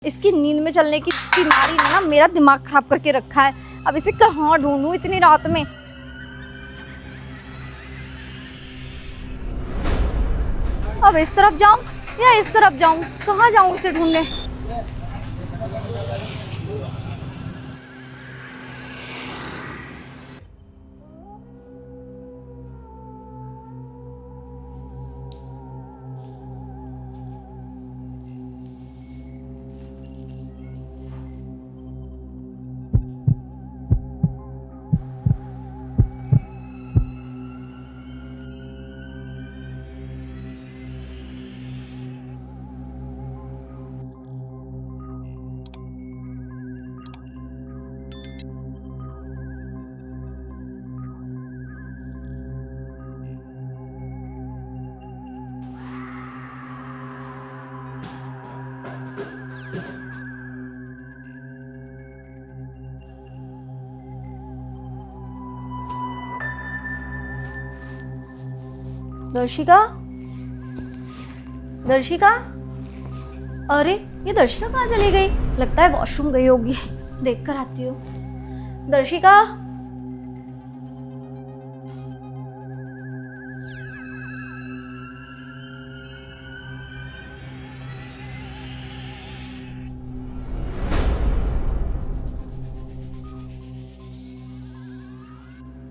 इसकी नींद में चलने की बीमारी ने ना मेरा दिमाग खराब करके रखा है। अब इसे कहाँ ढूंढूं इतनी रात में। अब इस तरफ जाऊं या इस तरफ जाऊं, कहाँ जाऊं इसे ढूंढने। दर्शिका, दर्शिका, अरे ये दर्शिका कहाँ चली गई? लगता है वॉशरूम गई होगी, देख कर आती हूँ। दर्शिका,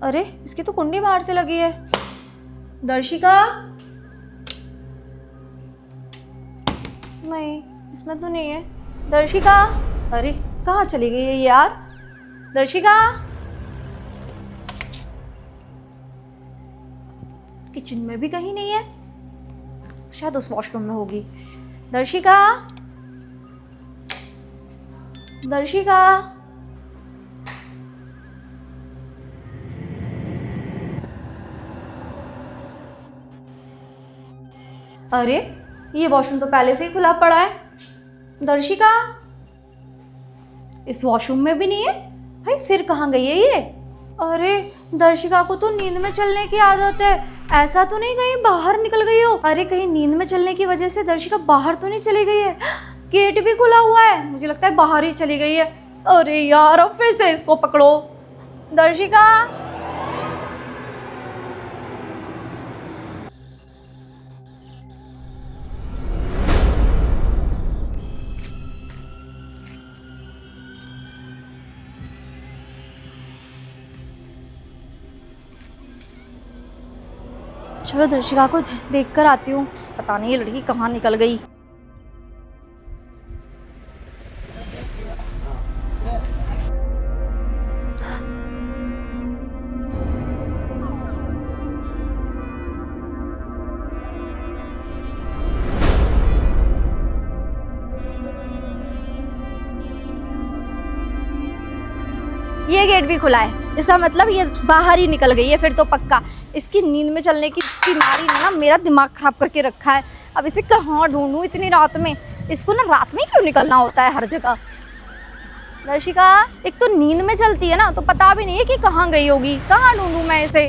अरे इसकी तो कुंडी बाहर से लगी है। दर्शिका, नहीं इसमें तो नहीं है। दर्शिका, अरे कहाँ चली गई है यार? दर्शिका, किचन में भी कहीं नहीं है, शायद उस वॉशरूम में होगी। दर्शिका, दर्शिका, अरे ये वॉशरूम तो पहले से ही खुला पड़ा है। दर्शिका, इस वॉशरूम में भी नहीं है भाई, फिर कहाँ गई है ये? अरे दर्शिका को तो नींद में चलने की आदत है, ऐसा तो नहीं कहीं बाहर निकल गई हो? अरे कहीं नींद में चलने की वजह से दर्शिका बाहर तो नहीं चली गई है? गेट भी खुला हुआ है, मुझे लगता है बाहर ही चली गई है। अरे यार अब फिर से इसको पकड़ो। दर्शिका, चलो दर्शिका को देख कर आती हूँ, पता नहीं ये लड़की कहाँ निकल गई। ये गेट भी खुला है, इसका मतलब ये बाहर ही निकल गई है फिर तो पक्का। इसकी नींद में चलने की बीमारी ने ना मेरा दिमाग खराब करके रखा है। अब इसे कहाँ ढूंढूं इतनी रात में। इसको ना रात में क्यों निकलना होता है हर जगह। दर्शिका, एक तो नींद में चलती है ना, तो पता भी नहीं है कि कहाँ गई होगी। कहाँ ढूंढूं मैं इसे?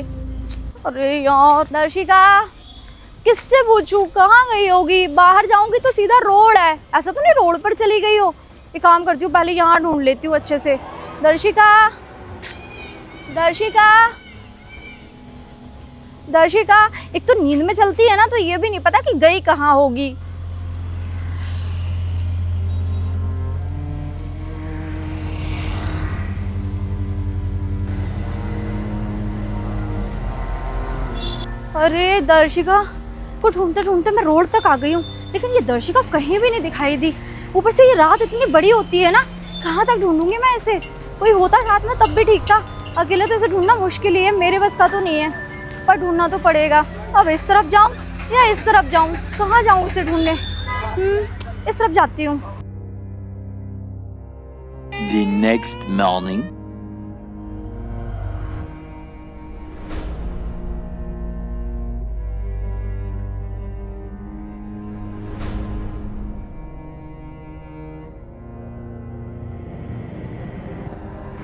अरे यार दर्शिका, किससे पूछूं कहाँ गई होगी? बाहर जाऊंगी तो सीधा रोड है, ऐसा तो नहीं रोड पर चली गई हो। एक काम करती हूँ, पहले यहाँ ढूंढ लेती हूँ अच्छे से। दर्शिका, दर्शिका, दर्शिका, एक तो नींद में चलती है ना, तो ये भी नहीं पता कि गई कहाँ होगी। अरे दर्शिका को ढूंढते ढूंढते मैं रोड तक आ गई हूँ, लेकिन ये दर्शिका कहीं भी नहीं दिखाई दी। ऊपर से ये रात इतनी बड़ी होती है ना, कहाँ तक ढूंढूंगी मैं इसे? कोई होता साथ में तब भी ठीक था, अकेले तो इसे ढूंढना मुश्किल ही है, मेरे बस का तो नहीं है, पर ढूंढना तो पड़ेगा। अब इस तरफ जाऊं या इस तरफ जाऊं, कहाँ जाऊं इसे ढूंढने? इस तरफ जाती हूँ। The next morning.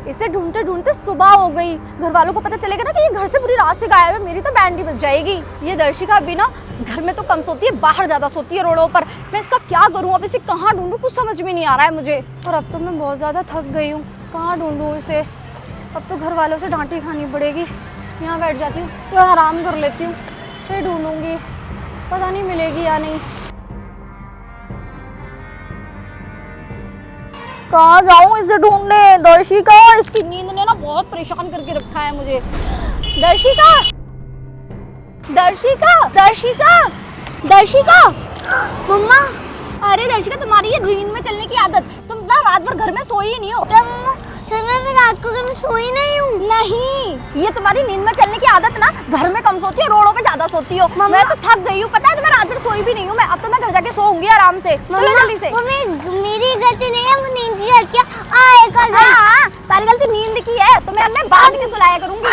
इसे ढूंढते ढूंढते सुबह हो गई। घर वालों को पता चलेगा ना कि ये घर से पूरी रात से गायब है, मेरी तो बैंड ही बज जाएगी। ये दर्शिका भी ना घर में तो कम सोती है, बाहर ज़्यादा सोती है रोडों पर। मैं इसका क्या करूँ, अब इसे कहाँ ढूंढूँ, कुछ समझ में नहीं आ रहा है मुझे। और अब तो मैं बहुत ज़्यादा थक गई हूँ, कहाँ ढूंढूँ इसे। अब तो घर वालों से डांटी खानी पड़ेगी। यहाँ बैठ जाती हूँ, थोड़ा आराम कर लेती हूँ, फिर ढूंढूंगी, पता नहीं मिलेगी या नहीं। कहाँ जाऊँ इसे ढूंढने? दर्शिका, इसकी नींद ने ना बहुत परेशान करके रखा है मुझे। दर्शिका, दर्शिका, दर्शिका, दर्शिका। मम्मा, अरे दर्शिका, तुम्हारी ये नींद में चलने की आदत, तुम ना रात भर घर में सोई ही नहीं हो। समय में रात को कभी सोई नहीं हूँ। नहीं, ये तुम्हारी नींद में चलने की आदत ना, घर में कम सोती हो, रोडों पे ज्यादा सोती हो। मैं तो थक गई हूँ, पता है तुम्हें, रात भर सोई भी नहीं हूँ मैं। अब तो मैं घर जाके सोऊंगी आराम से। चलो जल्दी से। वो मेरी गलती नहीं है, वो नींद की गलती है। आएगा हाँ, सारी गलती नींद की है, तुम्हें अब मैं बाद में सुलाया करूंगी।